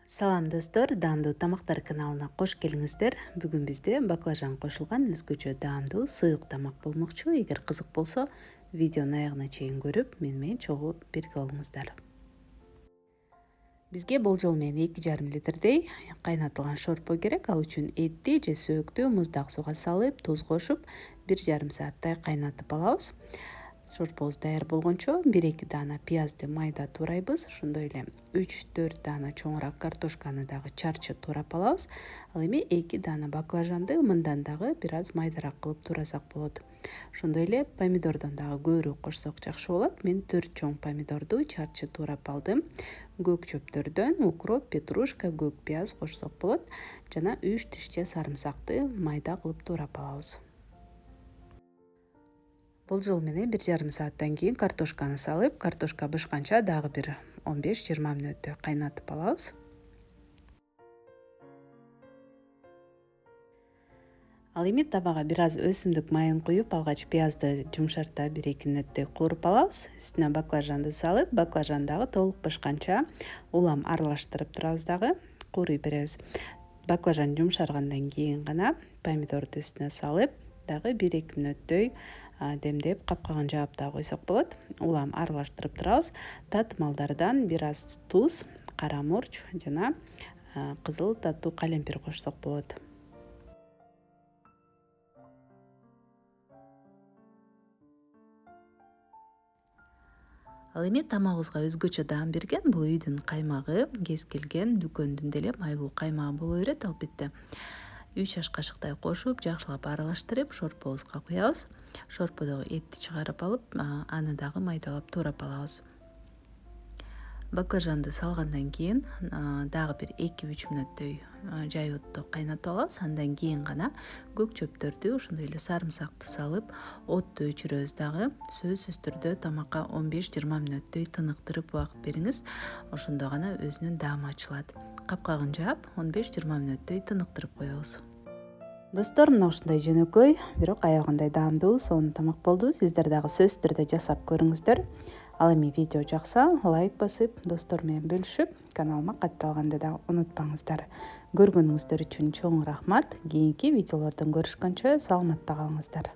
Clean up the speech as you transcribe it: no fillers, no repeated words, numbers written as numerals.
Салам достор, даамдуу тамактар каналына кош келиңиздер. Бүгүн бизде баклажан кошулган өзгөчө даамдуу суюк тамак болмокчу. Эгер кызык болсо, видеону аягына чейин көрүп, менен чогуу бирге болуңуздар. Бизге болжол менен 2,5 литрдей кайнатылган шорпо керек. Ал үчүн этти же сөөктү муздак сууга салып, туз кошуп, 1,5 сааттай кайнатып алабыз. Шорпобуз даяр болгончо 1-2 даана пиязды майда туурайбыз. Ошондой эле 3-4 даана чоңураак картошканы дагы чарчы туурап алабыз. Ал эми 2 даана баклажанды мындан дагы бир аз майдараак кылып туурасак болот. Ошондой эле помидордон дагы көбүрөөк кошсок жакшы болот. Мен 4 чоң помидорду чарчы туурап алдым. Көк чөптөрдөн укроп, петрушка, көк пияз кошсок болот. Жана 3 тишче сарымсакты майда кылып туурап алабыз. Болжол менен 1,5 сааттан кийин картошканы салып, картошка бышканча дагы бир 15-20 мүнөттөй кайнатып алабыз. Ал эми табага бир аз өсүмдүк майын куюп, алгач пиязды жумшартап 1-2 мүнөттөй кууруп алабыз. Үстүнө баклажанды салып, баклажан дагы толук бышканча улам аралаштырып турабыз дагы, кууруй беребиз. Баклажан жумшаргандан кийин гана помидорду үстүнө салып, дагы 1-2 мүнөттөй демдеп капкагын жаап да койсок болот. Улам аралаштырып турабыз. Татымалдардан бир аз туз, кара мурч жана кызыл таттуу калемпир кошсок болот. Ал эми тамагыбызга өзгөчө даам берген бул үйдүн каймагы, кез келген дүкөндүн деле майлуу каймагы боло берет албетте. 3 аш кашыктай кошуп, жакшылап аралаштырып, шорпобузга куябыз. Шорподогу этти чыгарып алып, аны дагы майдалап туурап алабыз. Баклажанды салгандан кийин дагы бир 2-3 мүнөттөй жай отто кайнатып алабыз. Андан кийин гана көк чөптөрдү, ошондой эле сарымсакты салып, отту өчүрөбүз дагы. Сөзсүз түрдө тамакка 15-20 мүнөттөй тыныктырып убакыт бериңиз. Ошондо гана өзүнүн даамы ачылат. Капкагын жаап, 15-20 мүнөттөй тыныктырып коебуз. Достор, мына ушундай жөнөкөй, бирок аябагандай даамдуу сонун тамак болду. Сиздер дагы сөзсүз түрдө жасап көрүңүздөр. Ал эми видео жакса, лайк басып, достор менен бөлүшүп, каналыма катталганды да унутпаңыздар. Көргөнүңүздөр үчүн чоң рахмат. Кийинки видеолордон көрүшкөнчө саламатта калыңыздар.